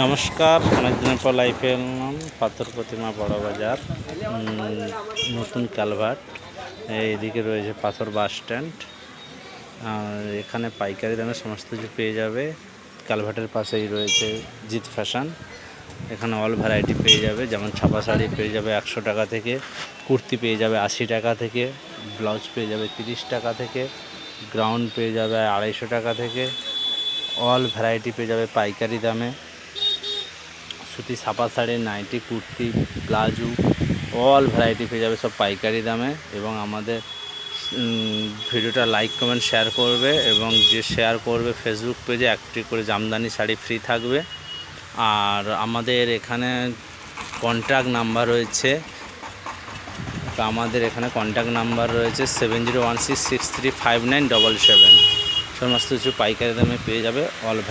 নমস্কার, অনেক দিনের পর লাইভে এলাম। পাথর প্রতিমা বড় বাজার, নতুন কালভার্ট। এইদিকে রয়েছে পাথর বাস স্ট্যান্ড। আর এখানে পাইকারি দামে সমস্ত কিছু পেয়ে যাবে। কালভার্টের পাশেই রয়েছে জিৎ ফ্যাশন। এখানে অল ভ্যারাইটি পেয়ে যাবে, যেমন ছাপা শাড়ি পেয়ে যাবে 100 টাকা থেকে, কুর্তি পেয়ে যাবে 80 টাকা থেকে, ব্লাউজ পেয়ে যাবে 30 টাকা থেকে, গ্রাউন্ড পেয়ে যাবে 250 টাকা থেকে। অল ভ্যারাইটি পেয়ে যাবে পাইকারি দামে। সুতি ছাপা sari, nighty, kurti, palazzo, all variety পেয়ে যাবে সব পাইকারি দামে। এবং আমাদের ভিডিওটা লাইক কমেন্ট শেয়ার করবে, এবং যে শেয়ার করবে ফেসবুক পেজে একটি করে জামদানি শাড়ি ফ্রি থাকবে। আর আমাদের এখানে কন্ট্যাক্ট নাম্বার রয়েছে, $7016635977। সমস্ত কিছু পাইকারি দামে পেয়ে যাবে, অল ভ্যারাইটি।